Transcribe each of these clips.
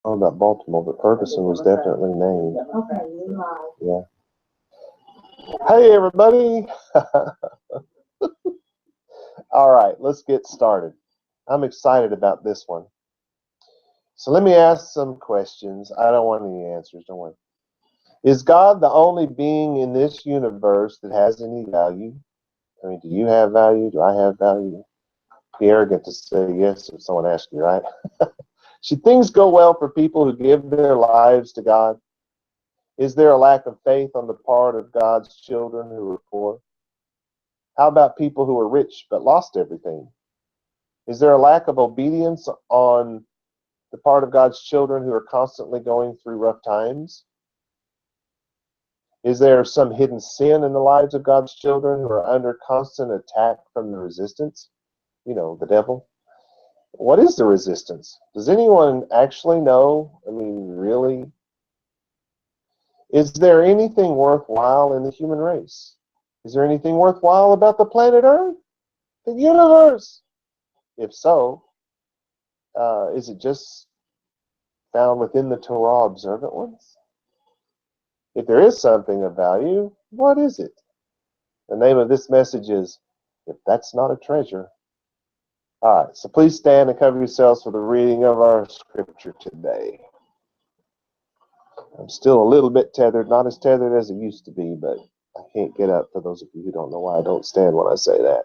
know about Baltimore, but Ferguson was definitely named. Yeah. Hey, everybody. All right, let's get started. I'm excited about this one. So let me ask some questions. I don't want any answers, don't worry. Is God the only being in this universe that has any value? I mean, do you have value? Do I have value? Be arrogant to say yes if someone asks you, right? Should things go well for people who give their lives to God? Is there a lack of faith on the part of God's children who are poor? How about people who are rich but lost everything? Is there a lack of obedience on the part of God's children who are constantly going through rough times? Is there some hidden sin in the lives of God's children who are under constant attack from the resistance? You know, the devil. What is the resistance? Does anyone actually know? I mean, really? Is there anything worthwhile in the human race? Is there anything worthwhile about the planet Earth? The universe? If so, is it just found within the Torah observant ones? If there is something of value, what is it? The name of this message is, If That's Not a Treasure. All right, so please stand and cover yourselves for the reading of our scripture today. I'm still a little bit tethered, not as tethered as it used to be, but I can't get up for those of you who don't know why I don't stand when I say that.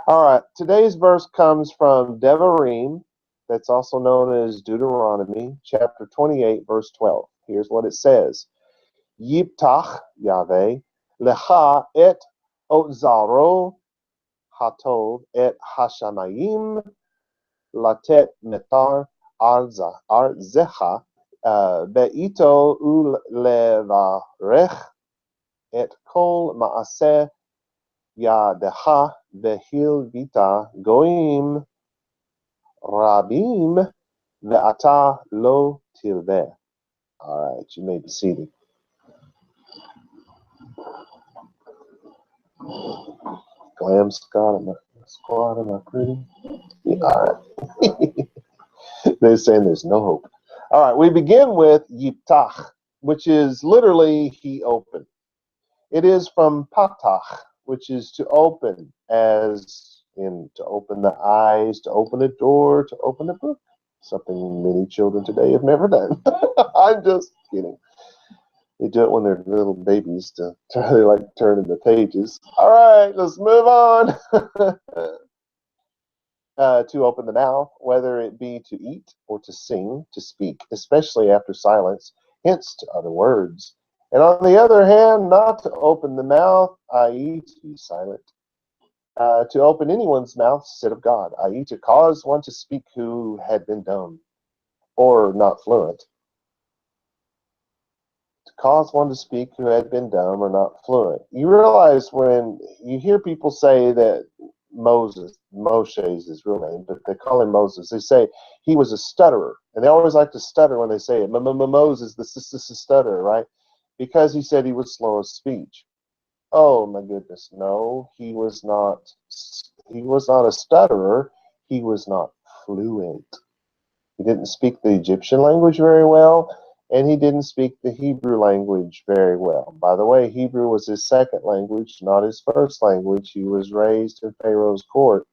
All right, today's verse comes from Devarim, that's also known as Deuteronomy, chapter 28, verse 12. Here's what it says. Yiptach Yahweh lecha et otzaro hatov et hashamayim latet metar arzecha beito ulevarech et kol maaseh yadecha behilvita goim rabim ve'ata lo tilveh. All right, you may be seated. Glam squad, am I pretty? Yeah, all right. They're saying there's no hope. All right, we begin with Yiptach, which is literally he opened. It is from Patach, which is to open, as in to open the eyes, to open a door, to open a book. Something many children today have never done. I'm just kidding. They do it when they're little babies to really like turning the pages. All right, let's move on. To open the mouth, whether it be to eat or to sing, to speak, especially after silence, hence to other words. And on the other hand, not to open the mouth, i.e. to be silent. To open anyone's mouth said of God, i.e. to cause one to speak who had been dumb or not fluent. To cause one to speak who had been dumb or not fluent. You realize when you hear people say that Moshe is his real name, but they call him Moses. They say he was a stutterer, and they always like to stutter when they say it. Moses, this is a stutterer, right? Because he said he was slow of speech. Oh my goodness, no, he was not. He was not a stutterer. He was not fluent. He didn't speak the Egyptian language very well, and he didn't speak the Hebrew language very well. By the way, Hebrew was his second language, not his first language. He was raised in Pharaoh's court.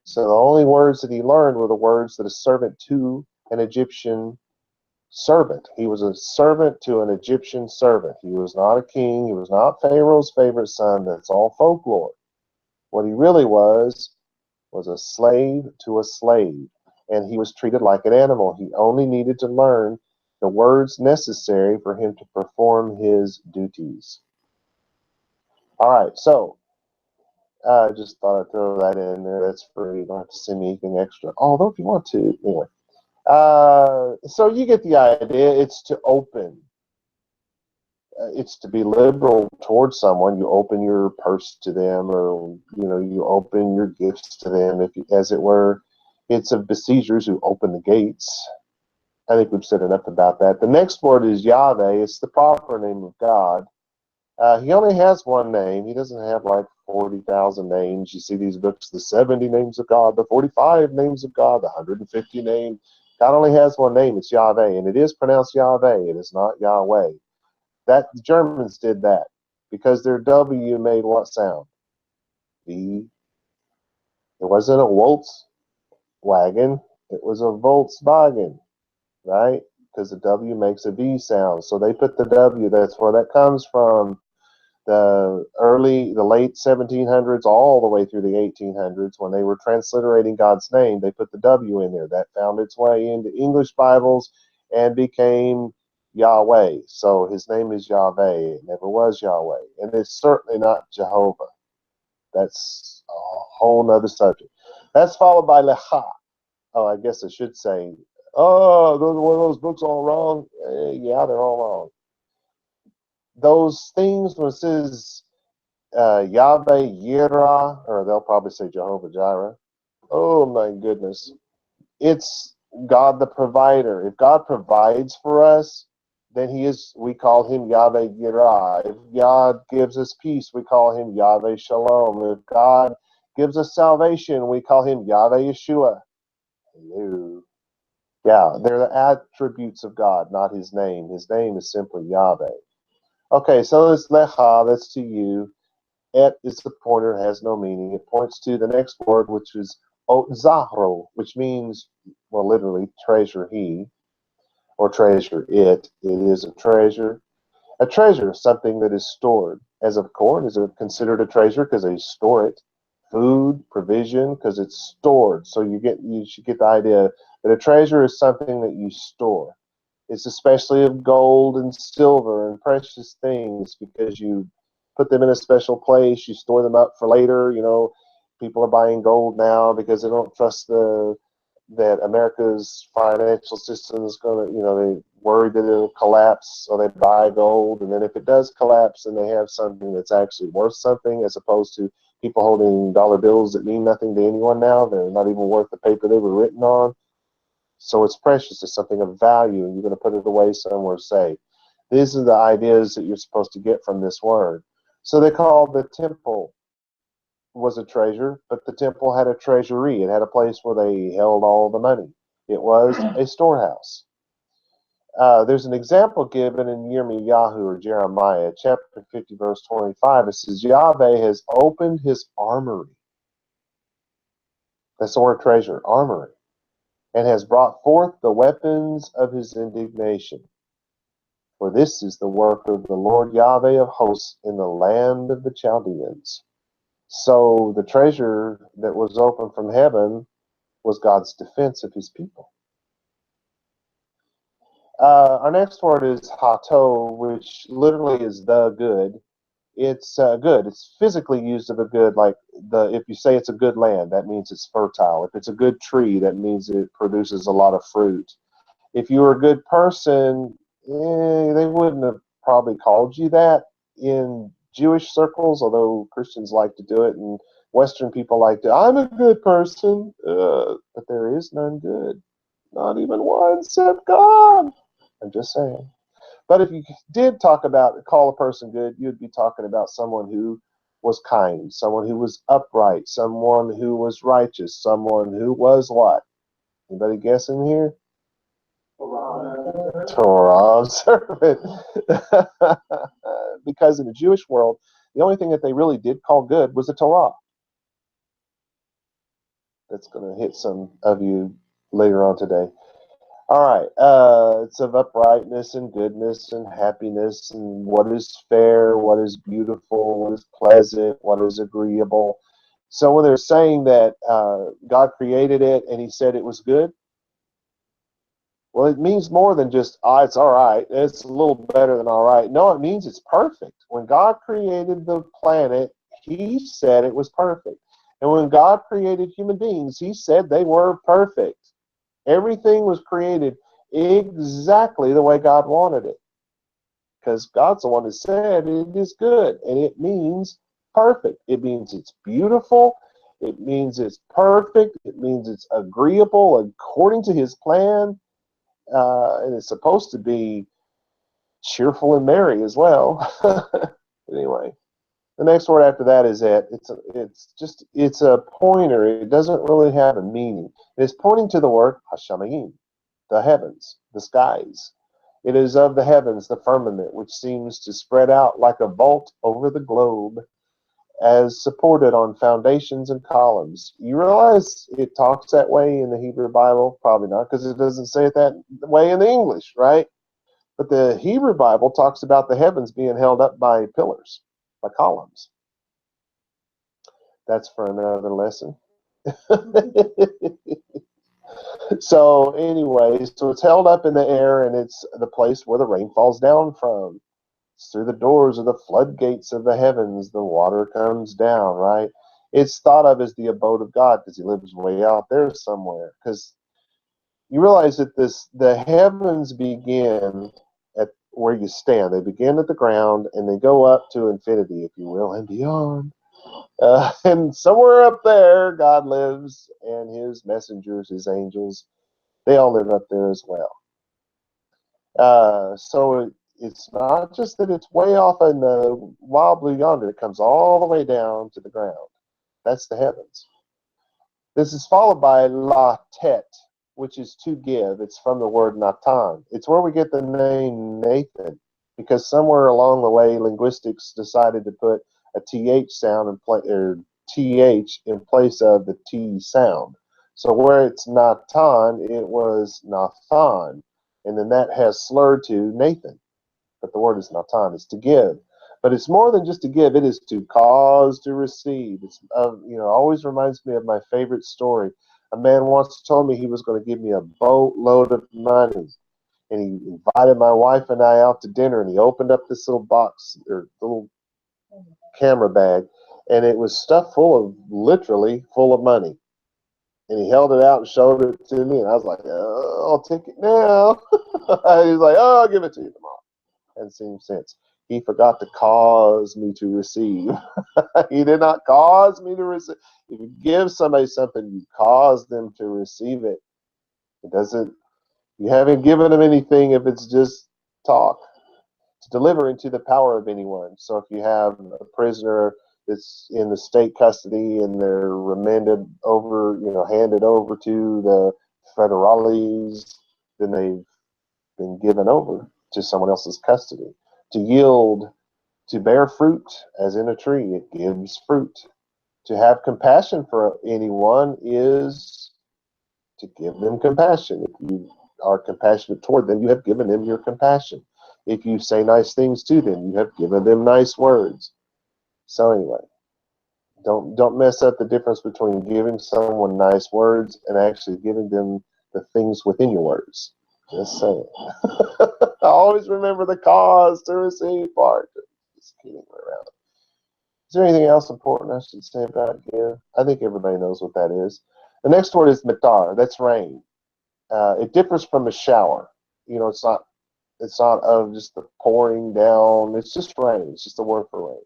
So the only words that he learned were the words that a servant to an Egyptian servant. He was a servant to an Egyptian servant. He was not a king. He was not Pharaoh's favorite son. That's all folklore. What he really was a slave to a slave. And he was treated like an animal. He only needed to learn the words necessary for him to perform his duties. All right, so I just thought I'd throw that in there. That's free. You don't have to send me anything extra. Although if you want to, anyway. So you get the idea. It's to open. It's to be liberal towards someone. You open your purse to them, or you open your gifts to them, if you, as it were. It's of besiegers who open the gates. I think we've said enough about that. The next word is Yahweh. It's the proper name of God. He only has one name. He doesn't have like 40,000 names. You see these books, the 70 names of God, the 45 names of God, the 150 names. God only has one name. It's Yahweh, and it is pronounced Yahweh. It is not Yahweh. That the Germans did that because their W made what sound? V. It wasn't a Volkswagen. It was a Volkswagen, right? Because the W makes a V sound. So they put the W. That's where that comes from. The late 1700s all the way through the 1800s, when they were transliterating God's name, they put the W in there. That found its way into English Bibles and became Yahweh. So his name is Yahweh. It never was Yahweh. And it's certainly not Jehovah. That's a whole nother subject. That's followed by Lecha. Oh, I guess I should say, oh, were those books all wrong? Yeah, they're all wrong. Those things when it says Yahweh Yireh, or they'll probably say Jehovah Jireh. Oh my goodness. It's God the provider. If God provides for us, then we call him Yahweh Yireh. If God gives us peace, we call him Yahweh Shalom. If God gives us salvation, we call him Yahweh Yeshua. Hello. Yeah, they're the attributes of God, not his name. His name is simply Yahweh. Okay, so it's Lecha, that's to you. Et is the pointer, has no meaning. It points to the next word, which is Zahro, which means, well, literally, treasure he, or treasure it. It is a treasure. A treasure is something that is stored. As of corn, is it considered a treasure because they store it? Food, provision, because it's stored. So you should get the idea that a treasure is something that you store. It's especially of gold and silver and precious things because you put them in a special place. You store them up for later. You know, people are buying gold now because they don't trust that America's financial system is going to, they worried that it'll collapse, so they buy gold. And then if it does collapse, then they have something that's actually worth something, as opposed to people holding dollar bills that mean nothing to anyone now. They're not even worth the paper they were written on. So it's precious. It's something of value, and you're going to put it away somewhere safe. These are the ideas that you're supposed to get from this word. So they called the temple was a treasure, but the temple had a treasury. It had a place where they held all the money. It was a storehouse. There's an example given in Yirmiyahu or Jeremiah, chapter 50, verse 25. It says, Yahweh has opened his armory. That's the word treasure, armory. And has brought forth the weapons of his indignation. For this is the work of the Lord Yahweh of hosts in the land of the Chaldeans. So the treasure that was open from heaven was God's defense of his people. Our next word is hato, which literally is the good. It's good. It's physically used of a good, like if you say it's a good land, that means it's fertile. If it's a good tree, that means it produces a lot of fruit. If you were a good person, they wouldn't have probably called you that in Jewish circles, although Christians like to do it, and Western people like to, I'm a good person, but there is none good. Not even one except God. I'm just saying. But if you did call a person good, you'd be talking about someone who was kind, someone who was upright, someone who was righteous, someone who was what? Anybody guessing here? Torah observant. Because in the Jewish world, the only thing that they really did call good was the Torah. That's going to hit some of you later on today. All right. It's of uprightness and goodness and happiness and what is fair, what is beautiful, what is pleasant, what is agreeable. So when they're saying that God created it and he said it was good, well, it means more than just, it's all right. It's a little better than all right. No, it means it's perfect. When God created the planet, he said it was perfect. And when God created human beings, he said they were perfect. Everything was created exactly the way God wanted it. Because God's the one that said it is good. And it means perfect. It means it's beautiful. It means it's perfect. It means it's agreeable according to his plan. And it's supposed to be cheerful and merry as well. Anyway, the next word after that is et. It's a pointer. It doesn't really have a meaning. It's pointing to the word hashamayim. the heavens, the skies. It is of the heavens, the firmament, which seems to spread out like a vault over the globe, as supported on foundations and columns. You realize it talks that way in the Hebrew Bible? Probably not, because it doesn't say it that way in the English, right? But the Hebrew Bible talks about the heavens being held up by pillars, by columns. That's for another lesson. So anyway, so it's held up in the air, and it's the place where the rain falls down from. It's through the doors of the floodgates of the heavens, the water comes down, right? It's thought of as the abode of God because he lives way out there somewhere. Because you realize that the heavens begin at where you stand. They begin at the ground, and they go up to infinity, if you will, and beyond. And somewhere up there, God lives, and his messengers, his angels, they all live up there as well. It's not just that it's way off in the wild blue yonder. It comes all the way down to the ground. That's the heavens. This is followed by la tet, which is to give. It's from the word Natan. It's where we get the name Nathan, because somewhere along the way, linguistics decided to put a th sound or th in place of the t sound. So where it's Natan, it was Nathan, and then that has slurred to Nathan. But the word is Natan. It's to give. But it's more than just to give. It is to cause to receive. It's always reminds me of my favorite story. A man once told me he was going to give me a boatload of money, and he invited my wife and I out to dinner, and he opened up this little box or little camera bag, and it was stuffed literally full of money. And he held it out and showed it to me, and I was like, oh, I'll take it now. He was like, oh, I'll give it to you tomorrow. Hadn't seen him since. He forgot to cause me to receive. He did not cause me to receive. If you give somebody something, you cause them to receive it. It doesn't. You haven't given them anything if it's just talk. To deliver into the power of anyone. So if you have a prisoner that's in the state custody and they're remanded over, handed over to the federales, then they've been given over to someone else's custody. To yield, to bear fruit, as in a tree, it gives fruit. To have compassion for anyone is to give them compassion. If you are compassionate toward them, you have given them your compassion. If you say nice things to them, you have given them nice words. So anyway, don't mess up the difference between giving someone nice words and actually giving them the things within your words. Just saying. I always remember the cause to receive part. Just kidding around. Is there anything else important I should say about give? I think everybody knows what that is. The next word is matar. That's rain. It differs from a shower. It's not of just the pouring down. It's just rain. It's just a word for rain.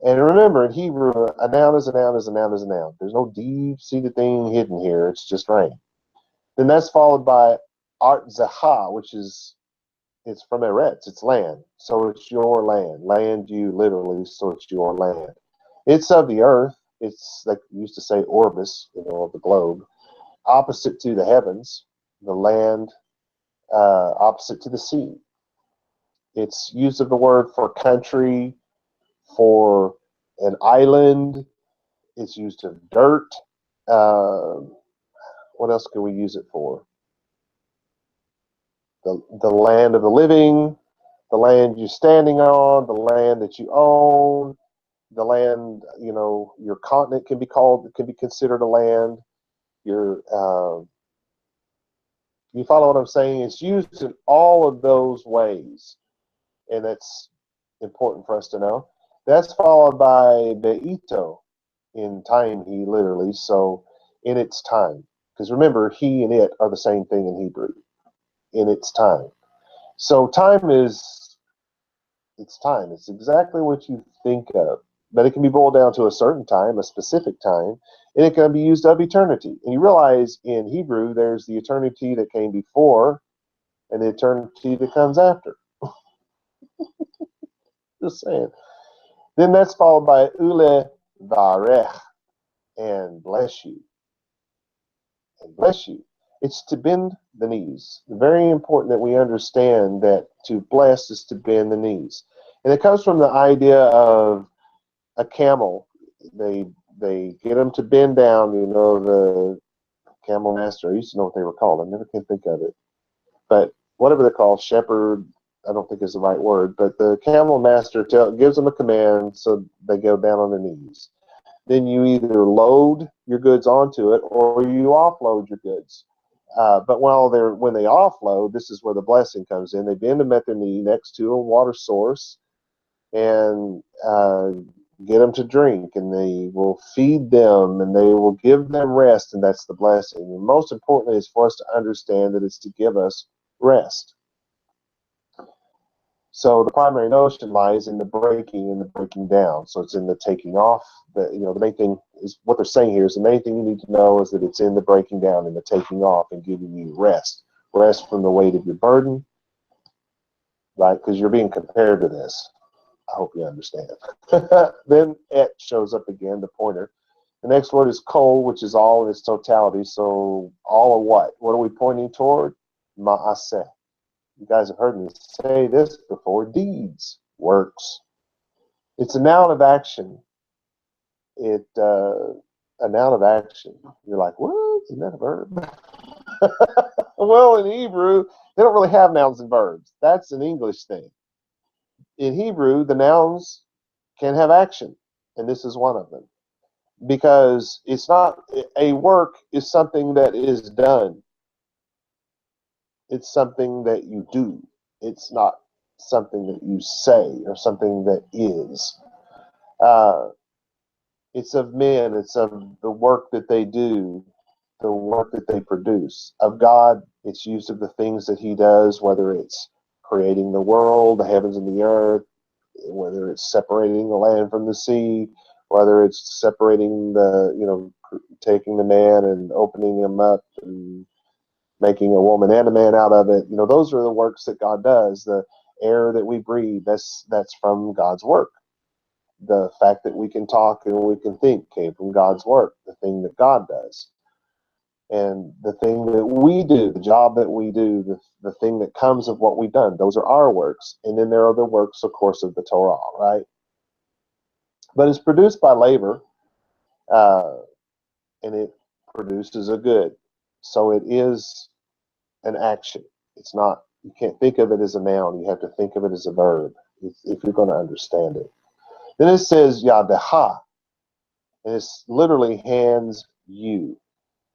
And remember, in Hebrew, a noun is a noun is a noun is a noun. There's no deep-seated thing hidden here. It's just rain. Then that's followed by art zaha, which is, it's from Eretz. It's land. So it's your land. Land you literally, so it's your land. It's of the earth. It's like we used to say orbis, of the globe. Opposite to the heavens, the land, opposite to the sea. It's use of the word for country, for an island. It's used of dirt. What else can we use it for? The land of the living, the land you're standing on, the land that you own, the land, your continent can be considered a land. You follow what I'm saying? It's used in all of those ways, and that's important for us to know. That's followed by beito, in time, he literally, so in its time. Because remember, he and it are the same thing in Hebrew. In its time. So time is, it's time. It's exactly what you think of. But it can be boiled down to a certain time, a specific time, and it can be used of eternity. And you realize in Hebrew, there's the eternity that came before and the eternity that comes after. Just saying. Then that's followed by ule varech, and bless you. And bless you. It's to bend the knees. Very important that we understand that to bless is to bend the knees. And it comes from the idea of a camel. They get them to bend down, the camel master. I used to know what they were called. I never can think of it. But whatever they're called, shepherd, I don't think is the right word. But the camel master gives them a command so they go down on their knees. Then you either load your goods onto it or you offload your goods. But when they offload, this is where the blessing comes in. They bend them at their knee next to a water source and get them to drink, and they will feed them and they will give them rest, and that's the blessing. And most importantly is for us to understand that it's to give us rest. So the primary notion lies in the breaking and the breaking down. So it's in the taking off. The main thing is what they're saying here is the main thing you need to know is that it's in the breaking down and the taking off and giving you rest. Rest from the weight of your burden, right? Because you're being compared to this. I hope you understand. Then et shows up again, the pointer. The next word is kol, which is all in its totality. So all of what? What are we pointing toward? Ma'aseh. You guys have heard me say this before. Deeds, works. It's a noun of action. A noun of action. You're like, what? Isn't that a verb? Well, in Hebrew, they don't really have nouns and verbs. That's an English thing. In Hebrew, the nouns can have action, and this is one of them. Because it's not, a work is something that is done. It's something that you do. It's not something that you say or something that is. It's of men. It's of the work that they do, the work that they produce. Of God, it's used of the things that he does, whether it's creating the world, the heavens and the earth, whether it's separating the land from the sea, whether it's separating taking the man and opening him up and making a woman and a man out of it. Those are the works that God does. The air that we breathe, that's from God's work. The fact that we can talk and we can think came from God's work, the thing that God does. And the thing that we do, the job that we do, the thing that comes of what we've done, those are our works. And then there are the works, of course, of the Torah, right? But it's produced by labor, and it produces a good. So it is an action. It's not, you can't think of it as a noun. You have to think of it as a verb if you're going to understand it. Then it says yadeha, and it's literally hands you.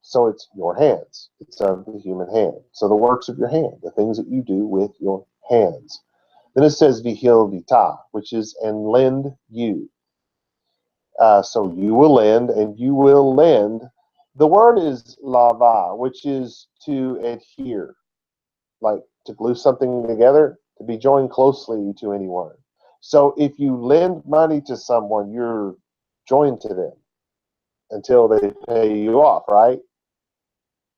So it's your hands. It's of the human hand. So the works of your hand, the things that you do with your hands. Then it says vihil vita, which is and lend you. So you will lend and you will lend. The word is lava, which is to adhere, like to glue something together, to be joined closely to anyone. So if you lend money to someone, you're joined to them until they pay you off, right?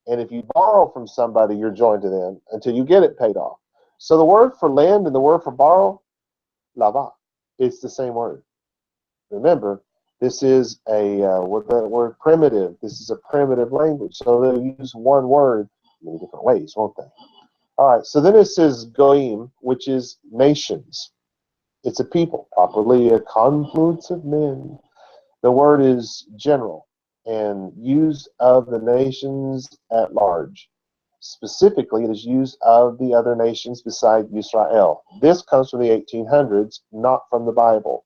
And if you borrow from somebody, you're joined to them until you get it paid off. So the word for lend and the word for borrow, lava, it's the same word. Remember, this is what the word primitive. This is a primitive language. So they'll use one word many different ways, won't they? All right, so then it says goyim, which is nations. It's a people, properly a confluence of men. The word is general and used of the nations at large. Specifically, it is used of the other nations beside Israel. This comes from the 1800s, not from the Bible.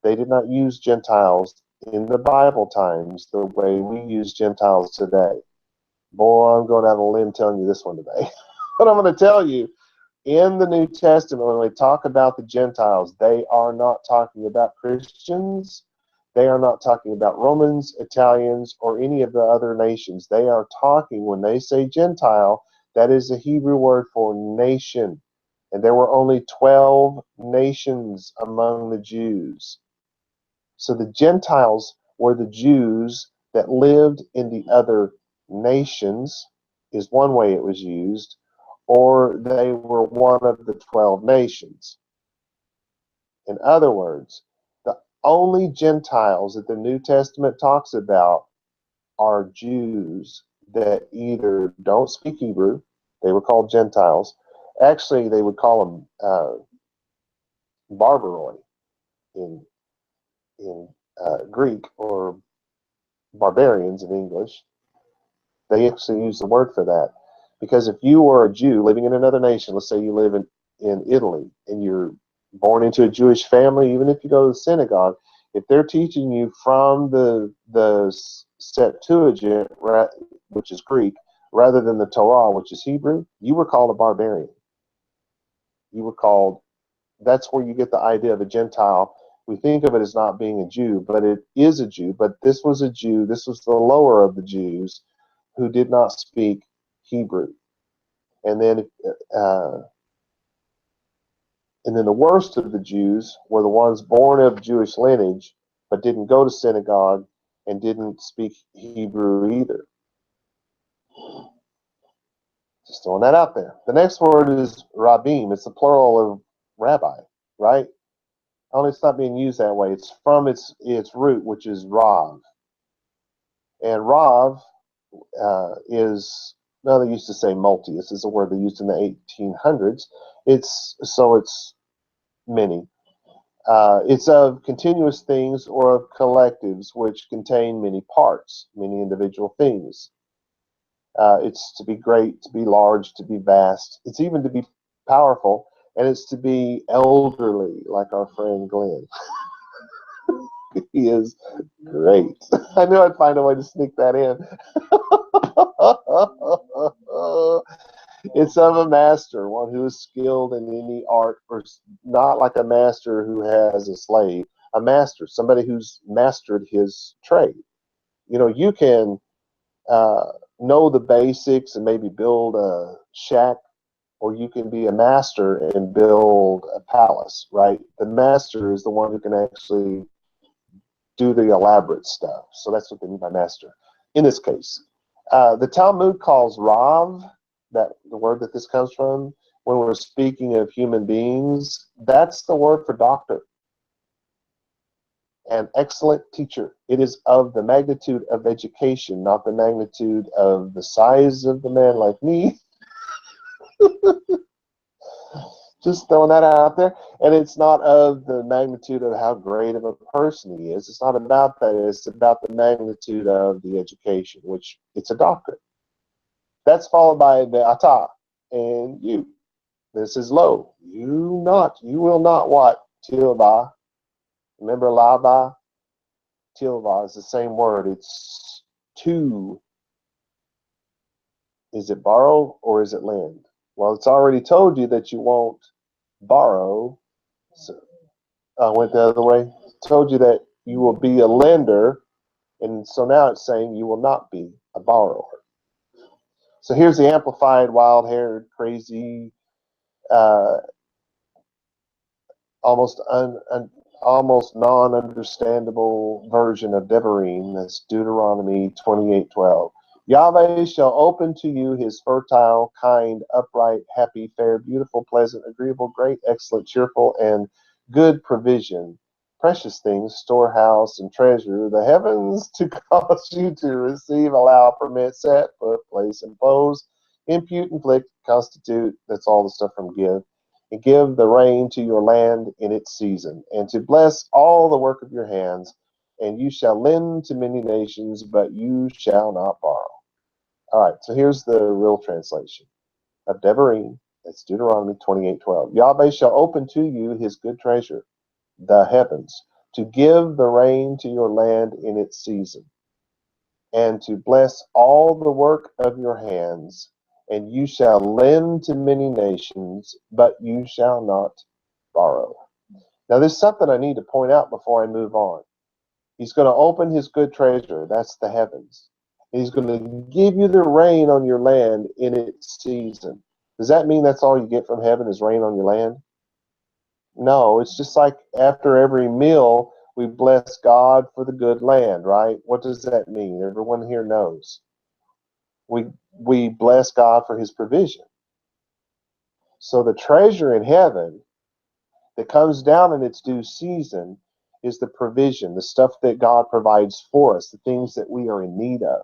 They did not use Gentiles in the Bible times the way we use Gentiles today. Boy, I'm going out on a limb telling you this one today. But I'm going to tell you, in the New Testament, when we talk about the Gentiles, they are not talking about Christians. They are not talking about Romans, Italians, or any of the other nations. They are talking, when they say Gentile, that is a Hebrew word for nation. And there were only 12 nations among the Jews. So the Gentiles were the Jews that lived in the other nations, is one way it was used, or they were one of the 12 nations. In other words, the only Gentiles that the New Testament talks about are Jews. that either don't speak Hebrew, they were called Gentiles. Actually, they would call them barbaroi in Greek, or barbarians in English. They actually use the word for that. Because if you were a Jew living in another nation, let's say you live in Italy, and you're born into a Jewish family, even if you go to the synagogue, if they're teaching you from the Septuagint, which is Greek, rather than the Torah, which is Hebrew, you were called a barbarian. You were called, that's where you get the idea of a Gentile. We think of it as not being a Jew, but it is a Jew. But this was a Jew, this was the lower of the Jews who did not speak Hebrew. And then the worst of the Jews were the ones born of Jewish lineage, but didn't go to synagogue and didn't speak Hebrew either. Just throwing that out there. The next word is rabbim. It's the plural of rabbi, right? Only it's not being used that way. It's from its root, which is rav. And rav is, no, they used to say multi. This is a word they used in the 1800s. It's many. It's of continuous things or of collectives which contain many parts, many individual things. It's to be great, to be large, to be vast. It's even to be powerful, and it's to be elderly, like our friend Glenn. He is great. I knew I'd find a way to sneak that in. It's of a master, one who is skilled in any art, or not like a master who has a slave. A master, somebody who's mastered his trade. You know, you can know the basics and maybe build a shack, or you can be a master and build a palace, right? The master is the one who can actually do the elaborate stuff. So that's what they mean by master in this case. The Talmud calls Rav, that the word that this comes from, when we're speaking of human beings, that's the word for doctor. An excellent teacher. It is of the magnitude of education, not the magnitude of the size of the man like me. Just throwing that out there. And it's not of the magnitude of how great of a person he is. It's not about that. It's about the magnitude of the education, which it's a doctorate. That's followed by the ata and you. This is lo. You will not what? Tilva. Remember laba? Tilva is the same word. It's to. Is it borrow or is it lend? Well, it's already told you that you won't borrow. So I went the other way. Told you that you will be a lender, and so now it's saying you will not be a borrower. So here's the amplified, wild-haired, crazy, almost non-understandable version of Devarim. That's Deuteronomy 28:12. Yahweh shall open to you his fertile, kind, upright, happy, fair, beautiful, pleasant, agreeable, great, excellent, cheerful, and good provision, precious things, storehouse, and treasure, the heavens to cause you to receive, allow, permit, set, put, place, impose, impute, inflict, constitute. That's all the stuff from Give. And give the rain to your land in its season, and to bless all the work of your hands. And you shall lend to many nations, but you shall not borrow. All right, so here's the real translation of Devarim. That's Deuteronomy 28:12. Yahweh shall open to you his good treasure, the heavens, to give the rain to your land in its season, and to bless all the work of your hands. And you shall lend to many nations, but you shall not borrow. Now, there's something I need to point out before I move on. He's going to open his good treasure, that's the heavens. He's going to give you the rain on your land in its season. Does that mean that's all you get from heaven is rain on your land? No, it's just like after every meal, we bless God for the good land, right? What does that mean? Everyone here knows. We bless God for his provision. So the treasure in heaven that comes down in its due season is the provision, the stuff that God provides for us, the things that we are in need of.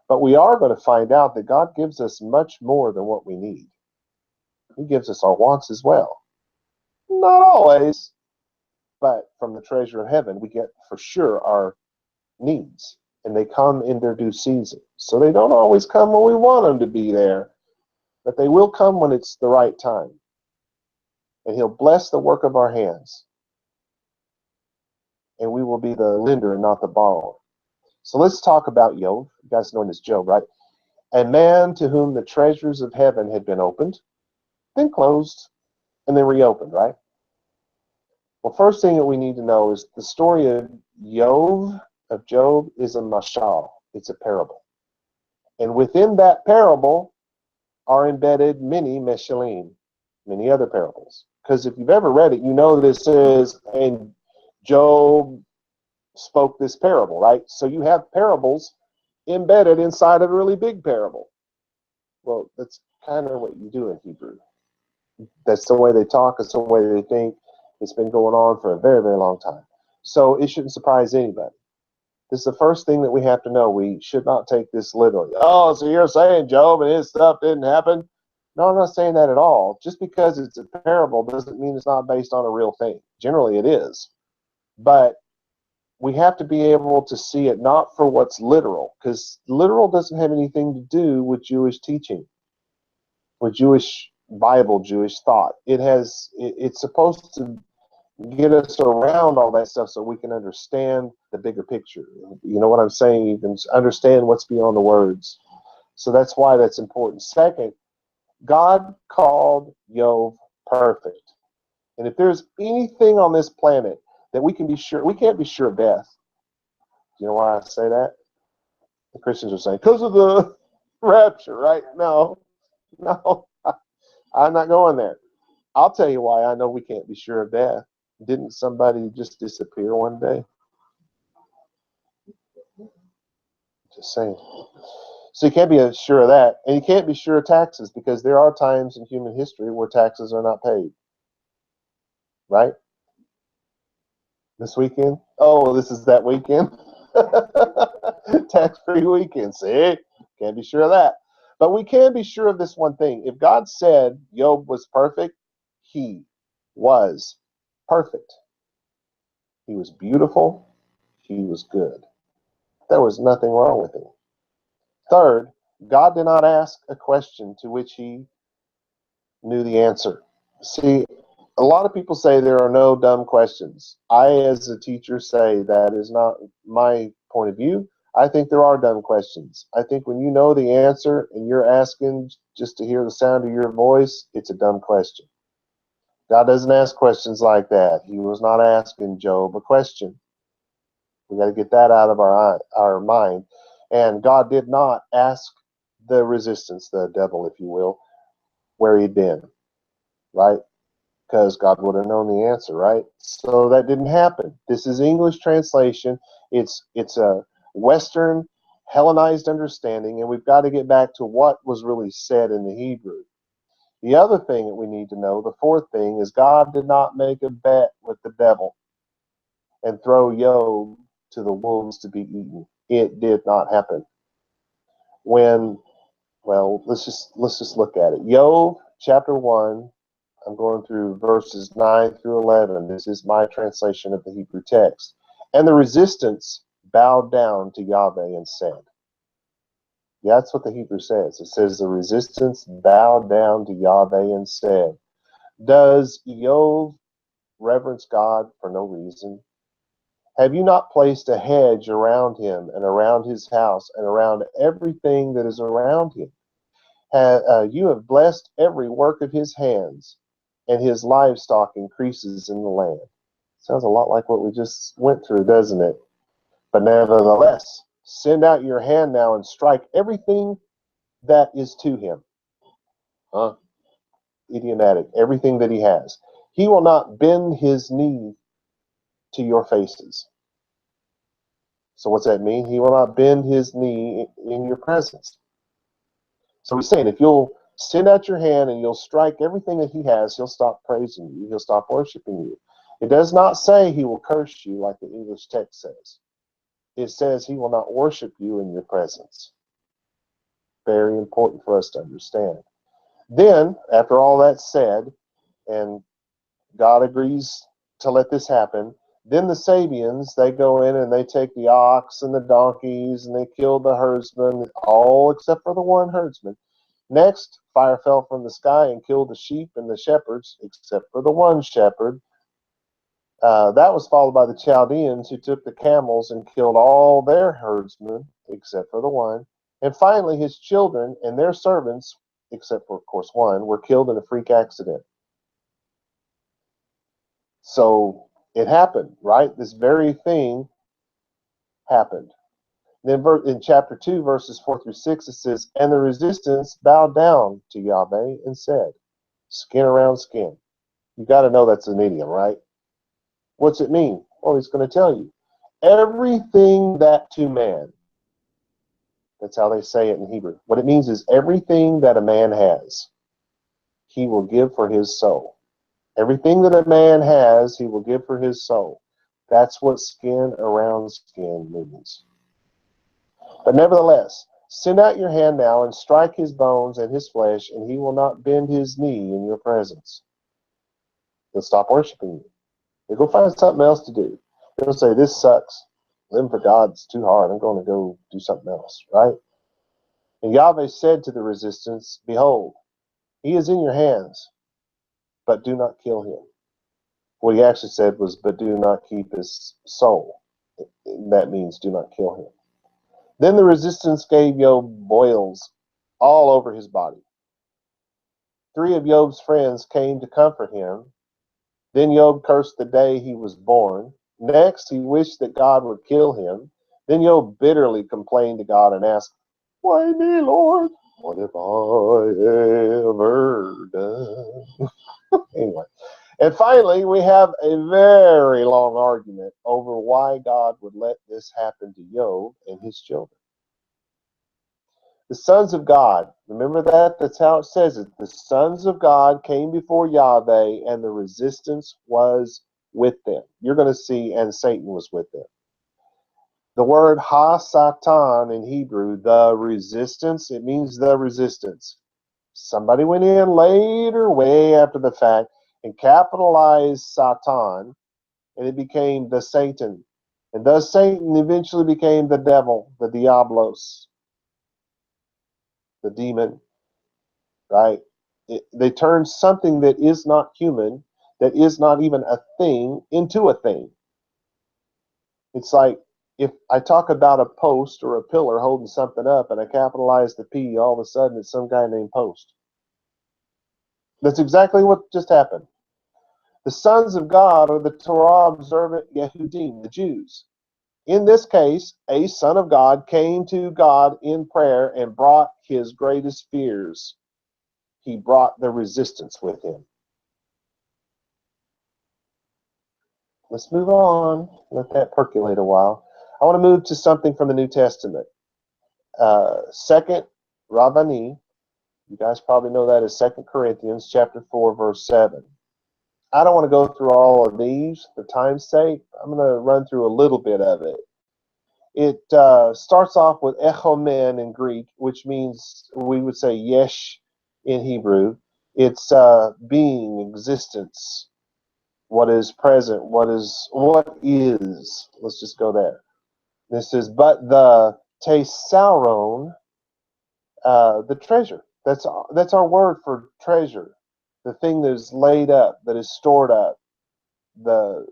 But we are going to find out that God gives us much more than what we need. He gives us our wants as well. Not always, but from the treasure of heaven, we get for sure our needs, and they come in their due season. So they don't always come when we want them to be there, but they will come when it's the right time. And He'll bless the work of our hands, and we will be the lender and not the borrower. So let's talk about Job. You guys know him as Job, right? A man to whom the treasures of heaven had been opened, then closed, and then reopened, right? Well, first thing that we need to know is the story of Job is a mashal. It's a parable. And within that parable are embedded many meshalim, many other parables. Because if you've ever read it, you know this is, and Job spoke this parable, right? So you have parables embedded inside of a really big parable. Well, that's kind of what you do in Hebrew. That's the way they talk. It's the way they think. It's been going on for a very, very long time. So it shouldn't surprise anybody. This is the first thing that we have to know. We should not take this literally. Oh, so you're saying Job and his stuff didn't happen? No, I'm not saying that at all. Just because it's a parable doesn't mean it's not based on a real thing. Generally, it is. But we have to be able to see it not for what's literal, because literal doesn't have anything to do with Jewish teaching, with Jewish Bible, Jewish thought. It's supposed to get us around all that stuff so we can understand the bigger picture. You know what I'm saying? You can understand what's beyond the words. So that's why that's important. Second, God called Job perfect. And if there's anything on this planet that we can be sure, we can't be sure of death. You know why I say that? The Christians are saying, because of the rapture, right? No, I'm not going there. I'll tell you why I know we can't be sure of death. Didn't somebody just disappear one day? Just saying. So you can't be sure of that. And you can't be sure of taxes, because there are times in human history where taxes are not paid. Right? This weekend? Oh, this is that weekend? Tax-free weekend. See? Can't be sure of that. But we can be sure of this one thing. If God said Job was perfect, he was perfect. He was beautiful. He was good. There was nothing wrong with him. Third, God did not ask a question to which he knew the answer. See, a lot of people say there are no dumb questions. I, as a teacher, say that is not my point of view. I think there are dumb questions. I think when you know the answer and you're asking just to hear the sound of your voice, it's a dumb question. God doesn't ask questions like that. He was not asking Job a question. We got to get that out of our mind. And God did not ask the resistance, the devil, if you will, where he'd been, right? Because God would have known the answer, right? So that didn't happen. This is English translation. It's a Western Hellenized understanding, and we've got to get back to what was really said in the Hebrew. The other thing that we need to know, the fourth thing, is God did not make a bet with the devil and throw Job to the wolves to be eaten. It did not happen. Let's just look at it. Job chapter 1, I'm going through verses 9 through 11. This is my translation of the Hebrew text. And the resistance bowed down to Yahweh and said. Yeah, that's what the Hebrew says. It says the resistance bowed down to Yahweh and said. Does Job reverence God for no reason? Have you not placed a hedge around him and around his house and around everything that is around him? You have blessed every work of his hands, and his livestock increases in the land. Sounds a lot like what we just went through, doesn't it? But nevertheless, send out your hand now and strike everything that is to him. Idiomatic. Everything that he has. He will not bend his knee to your faces. So what's that mean? He will not bend his knee in your presence. So he's saying, if you'll send out your hand and you'll strike everything that he has, he'll stop praising you. He'll stop worshiping you. It does not say he will curse you like the English text says. It says he will not worship you in your presence. Very important for us to understand. Then, after all that's said, and God agrees to let this happen, then the Sabians, they go in and they take the ox and the donkeys and they kill the herdsmen, all except for the one herdsman. Next, fire fell from the sky and killed the sheep and the shepherds, except for the one shepherd. That was followed by the Chaldeans, who took the camels and killed all their herdsmen, except for the one. And finally, his children and their servants, except for, of course, one, were killed in a freak accident. So it happened, right? This very thing happened. Then in chapter 2, verses 4 through 6, it says, "And the resistance bowed down to Yahweh and said," skin around skin. You got to know that's an idiom, right? What's it mean? Well, he's going to tell you. Everything that to man. That's how they say it in Hebrew. What it means is everything that a man has, he will give for his soul. Everything that a man has, he will give for his soul. That's what skin around skin means. But nevertheless, send out your hand now and strike his bones and his flesh, and he will not bend his knee in your presence. He'll stop worshiping you. He'll go find something else to do. He'll say, "This sucks. Living for God's too hard. I'm going to go do something else," right? And Yahweh said to the resistance, "Behold, he is in your hands, but do not kill him." What he actually said was, "But do not keep his soul." That means do not kill him. Then the resistance gave Job boils all over his body. 3 of Job's friends came to comfort him. Then Job cursed the day he was born. Next, he wished that God would kill him. Then Job bitterly complained to God and asked, "Why me, Lord? What have I ever done?" Anyway. And finally, we have a very long argument over why God would let this happen to Job and his children. The sons of God, remember that? That's how it says it. The sons of God came before Yahweh, and the resistance was with them. You're going to see, and Satan was with them. The word ha-satan in Hebrew, the resistance, it means the resistance. Somebody went in later, way after the fact, and capitalized Satan, and it became the Satan. And thus Satan eventually became the devil, the Diablos, the demon, right? They turned something that is not human, that is not even a thing, into a thing. It's like if I talk about a post or a pillar holding something up and I capitalize the P, all of a sudden it's some guy named Post. That's exactly what just happened. The sons of God are the Torah observant Yehudim, the Jews. In this case, a son of God came to God in prayer and brought his greatest fears. He brought the resistance with him. Let's move on. Let that percolate a while. I want to move to something from the New Testament. Second Rabbani, you guys probably know that as 2 Corinthians chapter 4, verse 7. I don't want to go through all of these for time's sake. I'm going to run through a little bit of it. It starts off with echomen in Greek, which means we would say yesh in Hebrew. It's being, existence, what is present, what is. Let's just go there. This is, but the tesauron, the treasure. That's our word for treasure. The thing that is laid up, that is stored up, the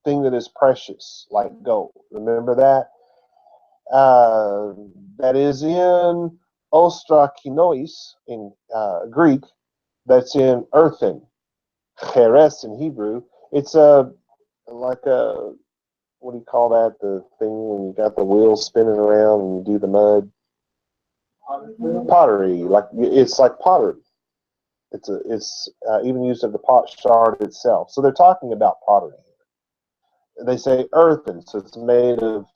thing that is precious, like gold. Remember that? That is in ostrakinois in Greek. That's in earthen. Cheres in Hebrew. It's like a, what do you call that? The thing when you got the wheels spinning around and you do the mud. Pottery. Like it's like pottery. It's even used of the pot shard itself. So they're talking about pottery. They say earthen, so it's made of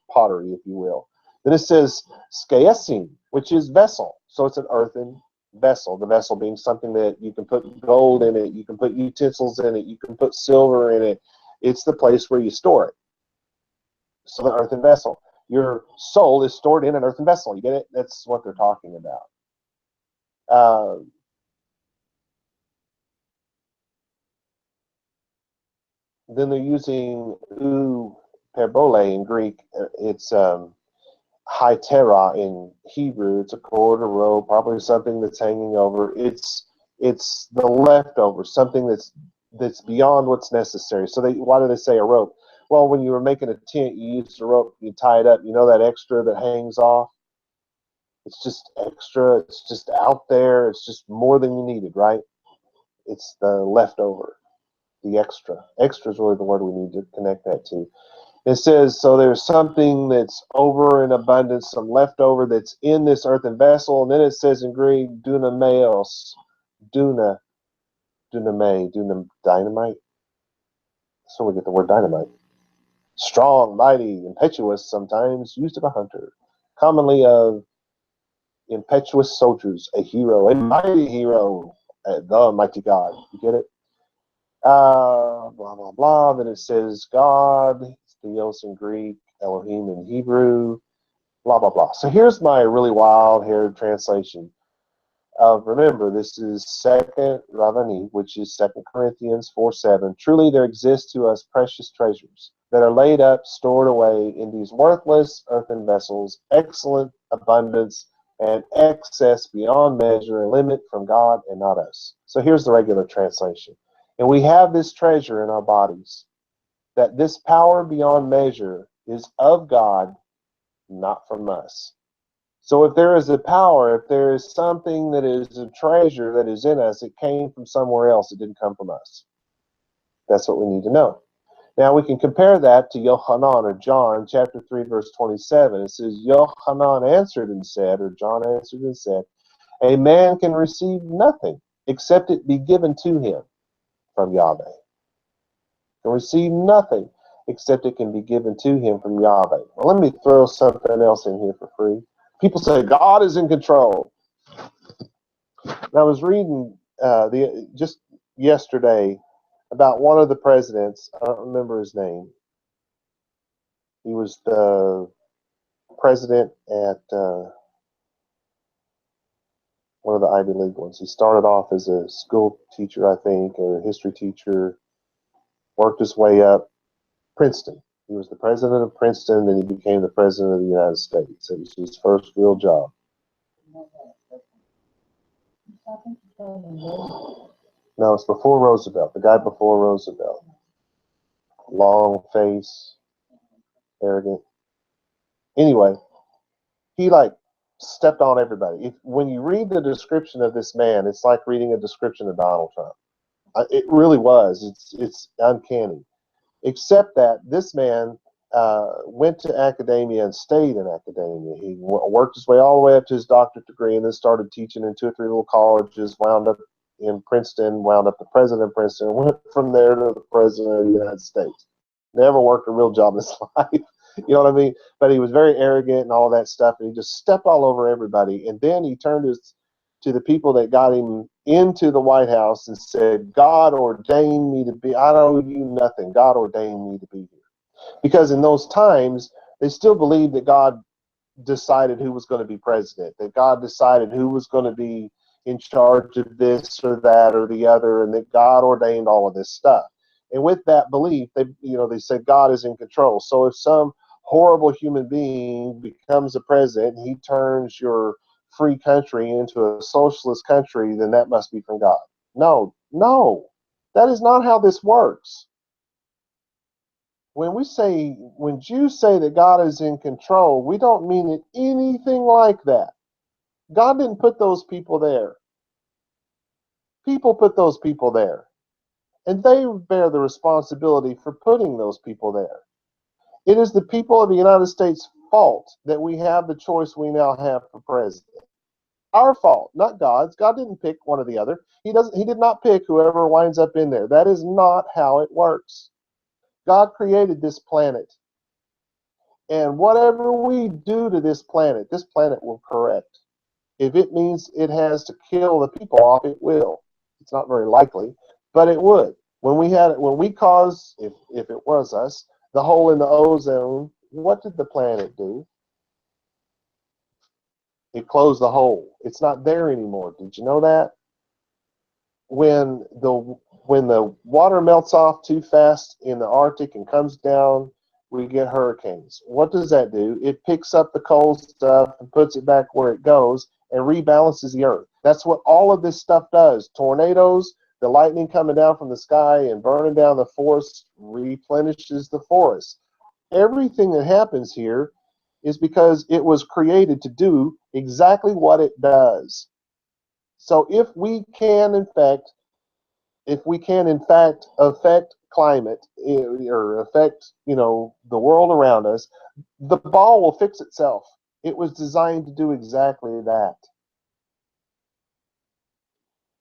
pottery, if you will. Then it says skeesim, which is vessel. So it's an earthen vessel. The vessel being something that you can put gold in it, you can put utensils in it, you can put silver in it. It's the place where you store it. So the earthen vessel. Your soul is stored in an earthen vessel. You get it? That's what they're talking about. Then they're using hyperbole in Greek. It's Terah in Hebrew. It's a cord, a rope, probably something that's hanging over. It's the leftover, something that's beyond what's necessary. So why do they say a rope? Well, when you were making a tent, you used a rope, you tie it up. You know that extra that hangs off? It's just extra. It's just out there. It's just more than you needed, right? It's the leftover, the extra. Extra is really the word we need to connect that to. It says, so there's something that's over in abundance, some leftover that's in this earthen vessel. And then it says in Greek, dunameos, duname, dynamite. That's where we get the word dynamite. Strong, mighty, impetuous, sometimes used of a hunter, commonly of impetuous soldiers, a hero, a mighty hero, the mighty God. You get it? Blah, blah, blah. Then it says God, Theos in Greek, Elohim in Hebrew, blah, blah, blah. So here's my really wild-haired translation. Remember, this is Second Ravani, which is 2 Corinthians 4:7. Truly there exist to us precious treasures that are laid up, stored away in these worthless earthen vessels, excellent abundance and excess beyond measure and limit from God and not us. So here's the regular translation. And we have this treasure in our bodies, that this power beyond measure is of God, not from us. So if there is a power, if there is something that is a treasure that is in us, it came from somewhere else. It didn't come from us. That's what we need to know. Now we can compare that to Yohanan or John chapter 3 verse 27. It says, Yohanan answered and said, or John answered and said, a man can receive nothing except it be given to him from Yahweh. Can receive nothing except it can be given to him from Yahweh. Well, let me throw something else in here for free. People say God is in control. And I was reading just yesterday about one of the presidents. I don't remember his name. He was the president at one of the Ivy League ones. He started off as a school teacher, I think, or a history teacher, worked his way up. Princeton. He was the president of Princeton, then he became the president of the United States. It was his first real job. No, it's before Roosevelt. The guy before Roosevelt. Long face, arrogant. Anyway, he stepped on everybody. When you read the description of this man, it's like reading a description of Donald Trump. It really was. It's uncanny. Except that this man went to academia and stayed in academia. He worked his way all the way up to his doctorate degree and then started teaching in 2 or 3 little colleges, wound up in Princeton, wound up the president of Princeton, and went from there to the president of the United States. Never worked a real job in his life. You know what I mean? But he was very arrogant and all that stuff, and he just stepped all over everybody. And then he turned to the people that got him into the White House and said, God ordained me to be, I don't owe you nothing. God ordained me to be here. Because in those times, they still believed that God decided who was going to be president, that God decided who was going to be in charge of this or that or the other, and that God ordained all of this stuff. And with that belief, they said God is in control. So if some horrible human being becomes a president, he turns your free country into a socialist country, then that must be from God. No, that is not how this works. When Jews say that God is in control, we don't mean it anything like that. God didn't put those people there. People put those people there. And they bear the responsibility for putting those people there. It is the people of the United States' fault that we have the choice we now have for president. Our fault, not God's. God didn't pick one or the other. He did not pick whoever winds up in there. That is not how it works. God created this planet. And whatever we do to this planet will correct. If it means it has to kill the people off, it will. It's not very likely, but it would. When we caused, if it was us, the hole in the ozone, what did the planet do? It closed the hole. It's not there anymore. Did you know that? When the water melts off too fast in the Arctic and comes down, we get hurricanes. What does that do? It picks up the cold stuff and puts it back where it goes and rebalances the earth. That's what all of this stuff does. Tornadoes, the lightning coming down from the sky and burning down the forest replenishes the forest. Everything that happens here is because it was created to do exactly what it does. So if we can in fact affect climate or affect, the world around us, the ball will fix itself. It was designed to do exactly that.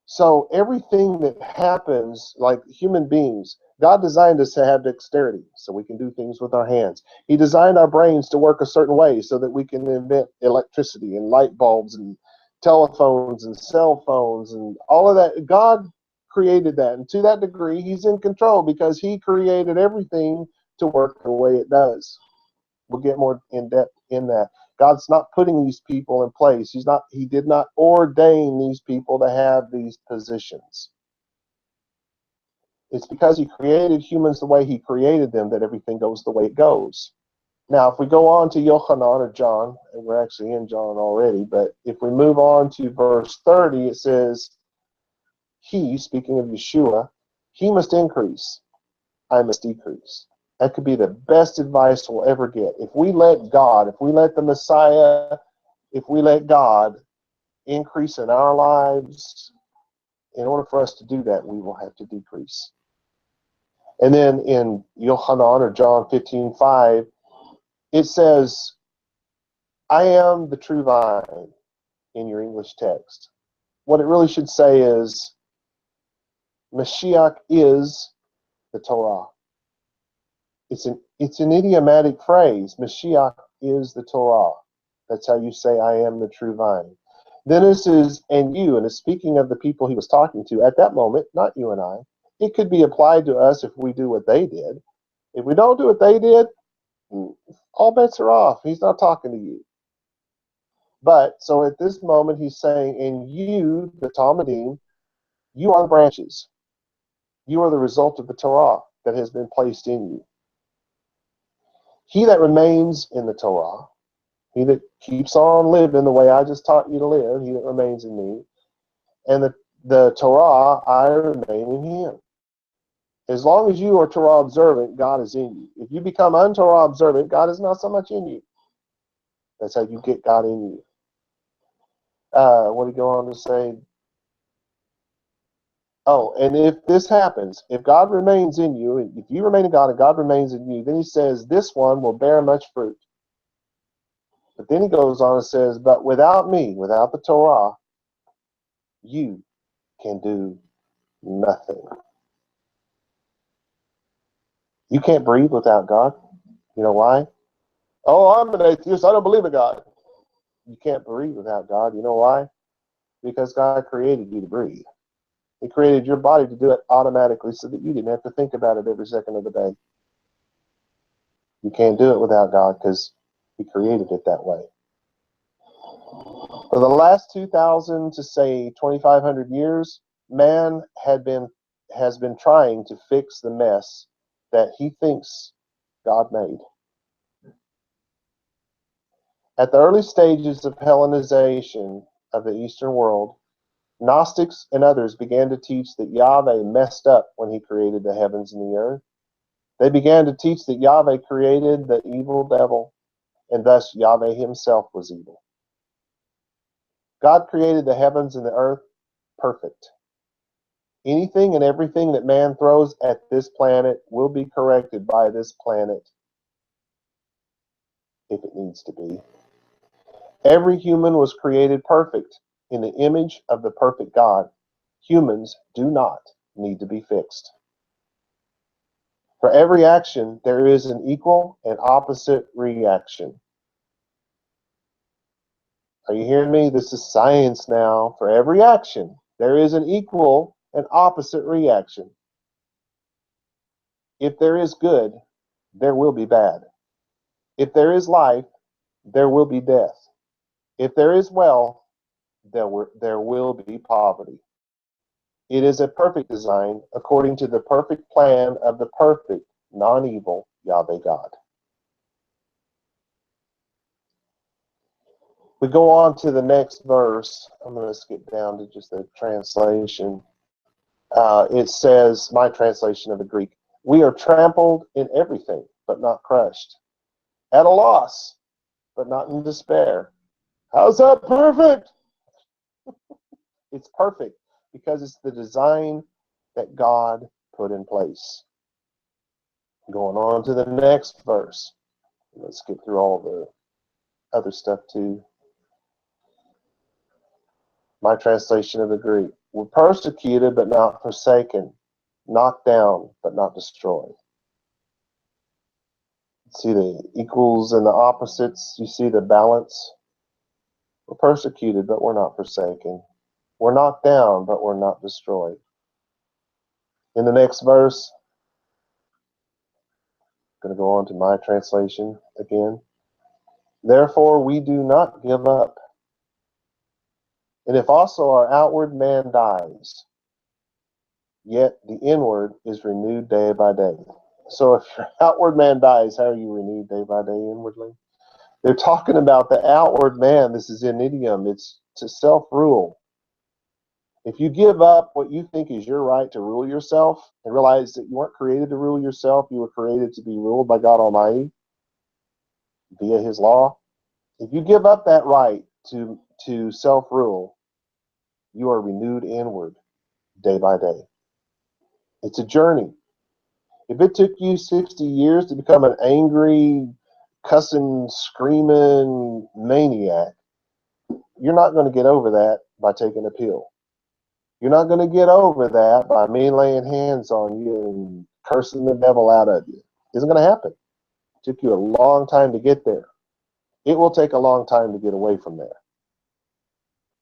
So everything that happens, like human beings, God designed us to have dexterity so we can do things with our hands. He designed our brains to work a certain way so that we can invent electricity and light bulbs and telephones and cell phones and all of that. God created that. And to that degree, he's in control because he created everything to work the way it does. We'll get more in depth in that. God's not putting these people in place. He did not ordain these people to have these positions. It's because he created humans the way he created them that everything goes the way it goes. Now, if we go on to Yochanan or John, and we're actually in John already, but if we move on to verse 30, it says, he, speaking of Yeshua, he must increase, I must decrease. That could be the best advice we'll ever get. If we let the Messiah, if we let God increase in our lives, in order for us to do that, we will have to decrease. And then in Yochanan or John 15:5, it says, I am the true vine in your English text. What it really should say is, Mashiach is the Torah. It's an idiomatic phrase. Mashiach is the Torah. That's how you say, I am the true vine. Then it says, and you, and it's speaking of the people he was talking to at that moment, not you and I. It could be applied to us if we do what they did. If we don't do what they did, all bets are off. He's not talking to you. But, so at this moment, he's saying, and you, the Talmudim, you are the branches. You are the result of the Torah that has been placed in you. He that remains in the Torah, he that keeps on living the way I just taught you to live, he that remains in me, and the Torah, I remain in him. As long as you are Torah observant, God is in you. If you become un-Torah observant, God is not so much in you. That's how you get God in you. What did he go on to say? Oh, and if this happens, if God remains in you, if you remain in God and God remains in you, then he says, this one will bear much fruit. But then he goes on and says, but without me, without the Torah, you can do nothing. You can't breathe without God. You know why? Oh, I'm an atheist. I don't believe in God. You can't breathe without God. You know why? Because God created you to breathe. He created your body to do it automatically so that you didn't have to think about it every second of the day. You can't do it without God because he created it that way. For the last 2,000 to say 2,500 years, man has been trying to fix the mess that he thinks God made. At the early stages of Hellenization of the Eastern world, Gnostics and others began to teach that Yahweh messed up when he created the heavens and the earth. They began to teach that Yahweh created the evil devil, and thus Yahweh himself was evil. God created the heavens and the earth perfect. Anything and everything that man throws at this planet will be corrected by this planet if it needs to be. Every human was created perfect in the image of the perfect God. Humans do not need to be fixed. For every action, there is an equal and opposite reaction. Are you hearing me? This is science now. For every action, there is an equal and opposite reaction. If there is good, there will be bad. If there is life, there will be death. If there is wealth, there will be poverty. It is a perfect design according to the perfect plan of the perfect, non-evil Yahweh God. We go on to the next verse. I'm going to skip down to just the translation. It says, my translation of the Greek, we are trampled in everything, but not crushed. At a loss, but not in despair. How's that perfect? It's perfect because it's the design that God put in place. Going on to the next verse. Let's skip through all the other stuff too. My translation of the Greek. We're persecuted but not forsaken. Knocked down but not destroyed. See the equals and the opposites. You see the balance. We're persecuted but we're not forsaken. We're knocked down but we're not destroyed. In the next verse, I'm going to go on to my translation again. Therefore we do not give up. And if also our outward man dies, yet the inward is renewed day by day. So if your outward man dies, how are you renewed day by day inwardly? They're talking about the outward man. This is an idiom. It's to self-rule. If you give up what you think is your right to rule yourself and realize that you weren't created to rule yourself, you were created to be ruled by God Almighty via His law. If you give up that right to self-rule, you are renewed inward day by day. It's a journey. If it took you 60 years to become an angry, cussing, screaming maniac, you're not going to get over that by taking a pill. You're not going to get over that by me laying hands on you and cursing the devil out of you. It isn't going to happen. It took you a long time to get there. It will take a long time to get away from there.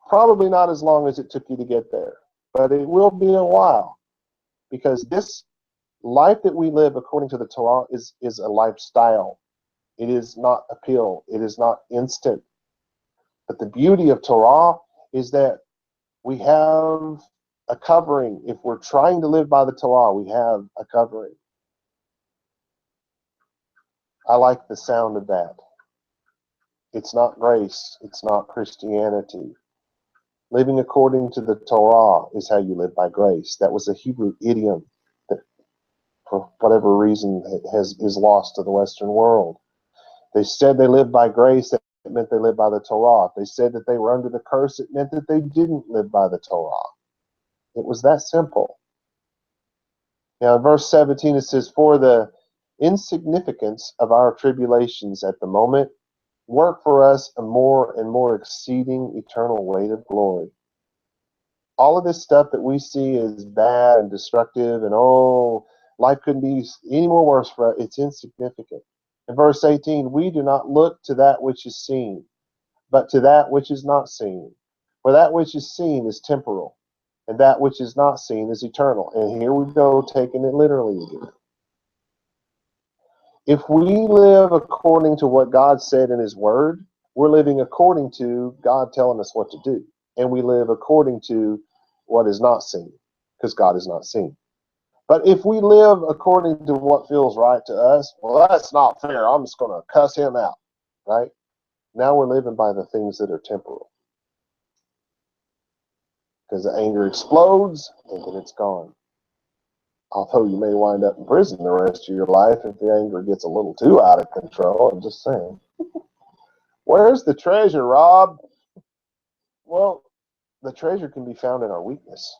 Probably not as long as it took you to get there, but it will be a while, because this life that we live according to the Torah is a lifestyle. It is not a pill. It is not instant. But the beauty of Torah is that we have a covering. If we're trying to live by the Torah, we have a covering. I like the sound of that. It's not grace. It's not Christianity. Living according to the Torah is how you live by grace. That was a Hebrew idiom that, for whatever reason, is lost to the Western world. They said they lived by grace. That meant they lived by the Torah. If they said that they were under the curse, it meant that they didn't live by the Torah. It was that simple. Now, in verse 17, it says, for the insignificance of our tribulations at the moment work for us a more and more exceeding eternal weight of glory. All of this stuff that we see is bad and destructive and, oh, life couldn't be any more worse for us, it's insignificant. In verse 18, we do not look to that which is seen, but to that which is not seen. For that which is seen is temporal, and that which is not seen is eternal. And here we go, taking it literally again. If we live according to what God said in His Word, we're living according to God telling us what to do. And we live according to what is not seen, because God is not seen. But if we live according to what feels right to us, well, that's not fair. I'm just going to cuss him out, right? Now we're living by the things that are temporal. Because the anger explodes, and then it's gone. Although you may wind up in prison the rest of your life if the anger gets a little too out of control. I'm just saying. Where's the treasure, Rob? Well, the treasure can be found in our weakness.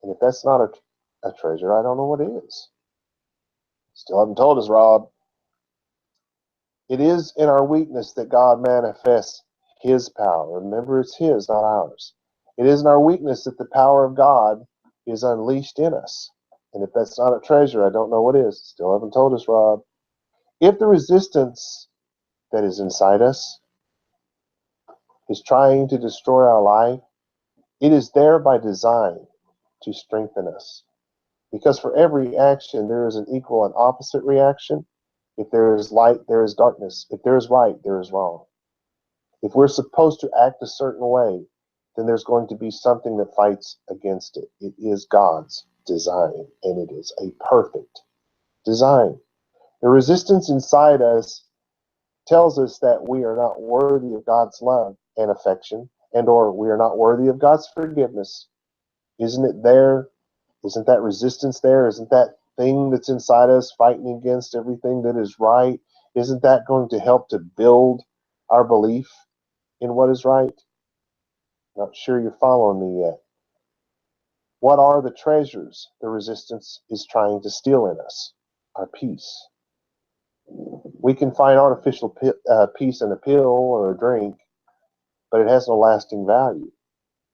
And if that's not a treasure, I don't know what is. Still haven't told us, Rob. It is in our weakness that God manifests His power. Remember, it's His, not ours. It is in our weakness that the power of God is unleashed in us. And if that's not a treasure, I don't know what is. Still haven't told us, Rob. If the resistance that is inside us is trying to destroy our life, it is there by design to strengthen us. Because for every action, there is an equal and opposite reaction. If there is light, there is darkness. If there is right, there is wrong. If we're supposed to act a certain way, then there's going to be something that fights against it. It is God's design, and it is a perfect design. The resistance inside us tells us that we are not worthy of God's love and affection, and or we are not worthy of God's forgiveness. Isn't it there? Isn't that resistance there? Isn't that thing that's inside us fighting against everything that is right? Isn't that going to help to build our belief in what is right? Not sure you're following me yet. What are the treasures the resistance is trying to steal in us? Our peace. We can find artificial peace in a pill or a drink, but it has no lasting value.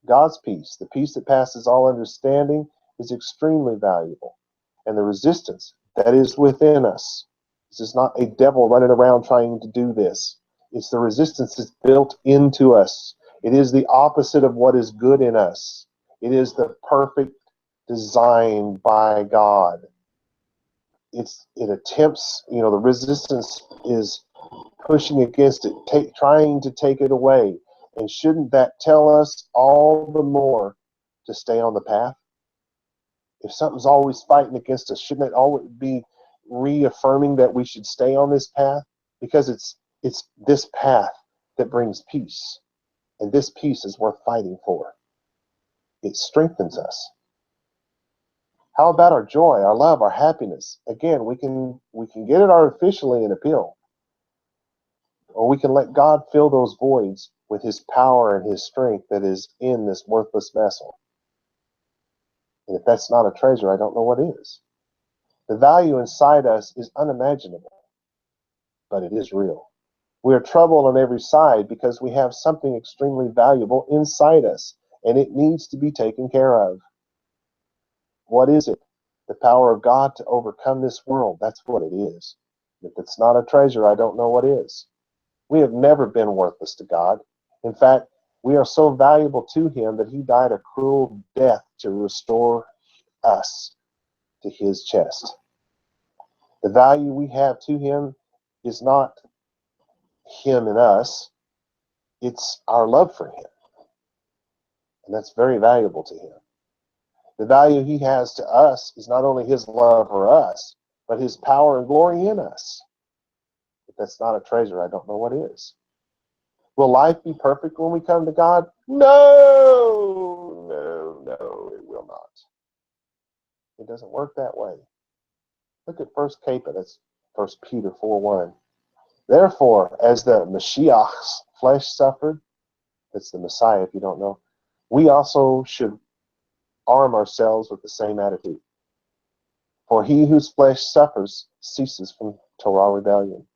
God's peace, the peace that passes all understanding, is extremely valuable. And the resistance that is within us, this is not a devil running around trying to do this. It's the resistance that's built into us. It is the opposite of what is good in us. It is the perfect design by God. It attempts, the resistance is pushing against it, trying to take it away. And shouldn't that tell us all the more to stay on the path? If something's always fighting against us, shouldn't it always be reaffirming that we should stay on this path? Because it's this path that brings peace. And this peace is worth fighting for. It strengthens us. How about our joy, our love, our happiness? Again, we can get it artificially in a pill. Or we can let God fill those voids with his power and his strength that is in this worthless vessel. And if that's not a treasure, I don't know what is. The value inside us is unimaginable, but it is real. We are troubled on every side because we have something extremely valuable inside us, and it needs to be taken care of. What is it? The power of God to overcome this world. That's what it is. If it's not a treasure, I don't know what is. We have never been worthless to God. In fact, we are so valuable to him that he died a cruel death to restore us to his chest. The value we have to him is not him and us. It's our love for him. And that's very valuable to him. The value he has to us is not only his love for us, but his power and glory in us. If that's not a treasure, I don't know what is. Will life be perfect when we come to God? No, it will not. It doesn't work that way. Look at 1 Capita, that's 1 Peter 4:1. Therefore, as the Mashiach's flesh suffered, that's the Messiah if you don't know, we also should arm ourselves with the same attitude. For he whose flesh suffers ceases from Torah rebellion.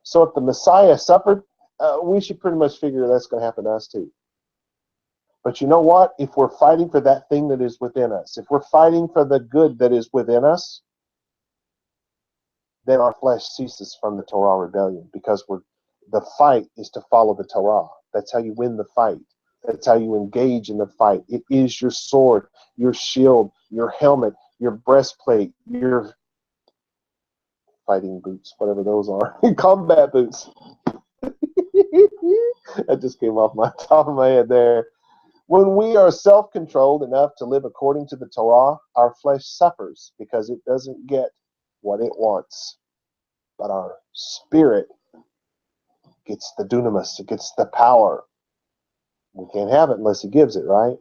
So if the Messiah suffered, we should pretty much figure that's going to happen to us too. But you know what? If we're fighting for that thing that is within us, if we're fighting for the good that is within us, then our flesh ceases from the Torah rebellion, because the fight is to follow the Torah. That's how you win the fight. That's how you engage in the fight. It is your sword, your shield, your helmet, your breastplate, your fighting boots, whatever those are, combat boots. That just came off my top of my head there. When we are self-controlled enough to live according to the Torah, our flesh suffers because it doesn't get what it wants. But our spirit gets the dunamis, it gets the power. We can't have it unless he gives it, right?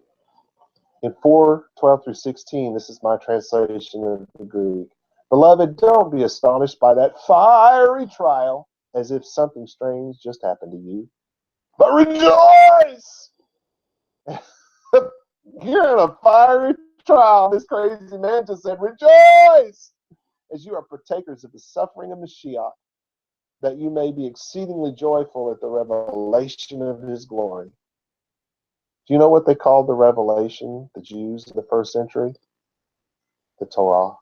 In 4:12-16, this is my translation of the Greek. Beloved, don't be astonished by that fiery trial as if something strange just happened to you. But rejoice! You're in a fiery trial. This crazy man just said, rejoice! As you are partakers of the suffering of Mashiach, that you may be exceedingly joyful at the revelation of his glory. Do you know what they called the revelation, the Jews of the first century? The Torah.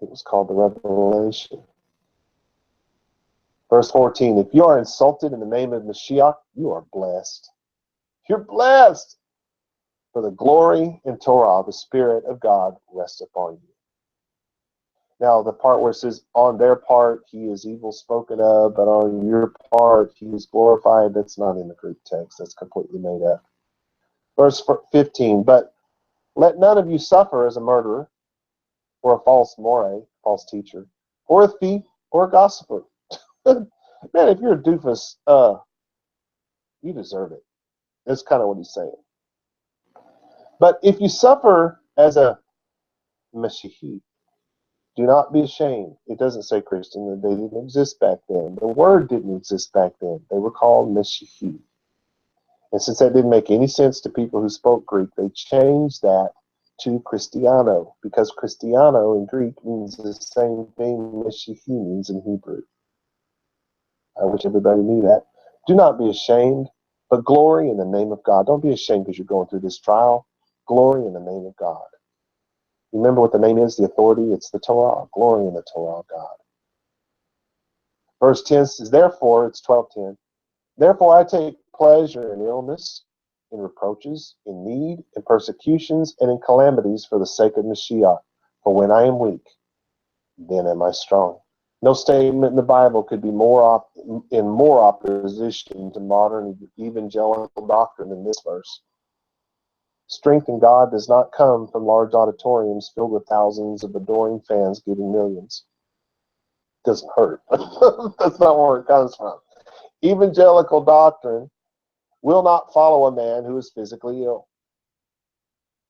It was called the revelation. Verse 14, if you are insulted in the name of Mashiach, you are blessed. You're blessed. For the glory and Torah, the Spirit of God, rests upon you. Now, the part where it says, on their part, he is evil spoken of, but on your part, he is glorified, that's not in the Greek text. That's completely made up. Verse 15, but let none of you suffer as a murderer, or a false more, false teacher, or a thief, or a gossiper. Man, if you're a doofus, you deserve it. That's kind of what he's saying. But if you suffer as a Mashiach, do not be ashamed. It doesn't say Christian, that they didn't exist back then. The word didn't exist back then. They were called Mashiach. And since that didn't make any sense to people who spoke Greek, they changed that to Christiano, because Christiano in Greek means the same thing Mashiach means in Hebrew. I wish everybody knew that. Do not be ashamed, but glory in the name of God. Don't be ashamed because you're going through this trial. Glory in the name of God. Remember what the name is, the authority? It's the Torah. Glory in the Torah of God. Verse 10 says, therefore, it's 12:10. Therefore I take pleasure in illness, in reproaches, in need, in persecutions, and in calamities for the sake of Mashiach. For when I am weak, then am I strong. No statement in the Bible could be more opposition to modern evangelical doctrine than this verse. Strength in God does not come from large auditoriums filled with thousands of adoring fans giving millions. It doesn't hurt. That's not where it comes from. Evangelical doctrine will not follow a man who is physically ill,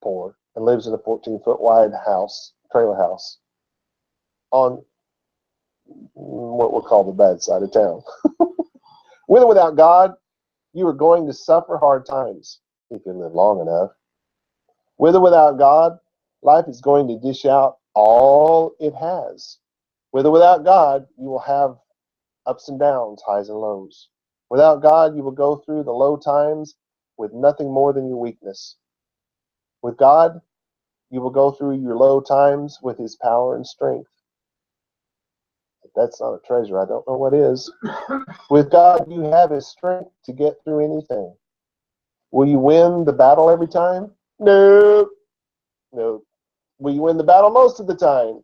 poor, and lives in a 14-foot wide house, trailer house, on what we'll call the bad side of town. With or without God, you are going to suffer hard times if you live long enough. With or without God, life is going to dish out all it has. With or without God, you will have ups and downs, highs and lows. Without God, you will go through the low times with nothing more than your weakness. With God, you will go through your low times with his power and strength. If that's not a treasure, I don't know what is. With God, you have his strength to get through anything. Will you win the battle every time? No. No. Will you win the battle most of the time?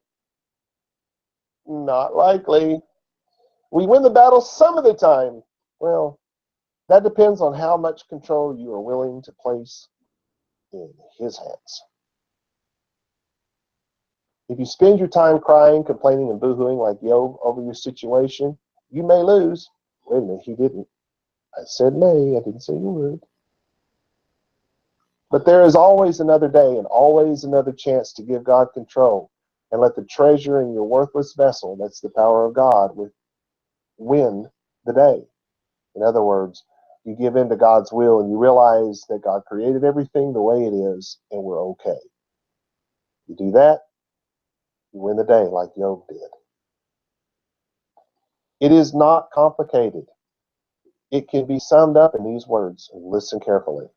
Not likely. Will you win the battle some of the time? Well, that depends on how much control you are willing to place in his hands. If you spend your time crying, complaining, and boo-hooing like Job over your situation, you may lose. Wait a minute, he didn't. I said may, I didn't say you would. But there is always another day and always another chance to give God control and let the treasure in your worthless vessel, that's the power of God, win the day. In other words, you give in to God's will and you realize that God created everything the way it is and we're okay. You do that, you win the day like Job did. It is not complicated. It can be summed up in these words, and listen carefully.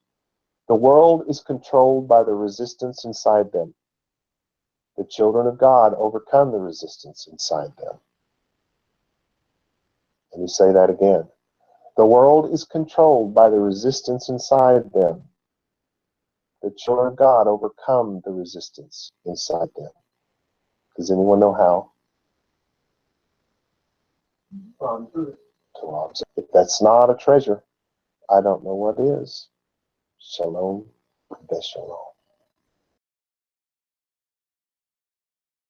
The world is controlled by the resistance inside them. The children of God overcome the resistance inside them. Let me say that again. The world is controlled by the resistance inside them. The children of God overcome the resistance inside them. Does anyone know how? If that's not a treasure, I don't know what is. Shalom, Beshalom.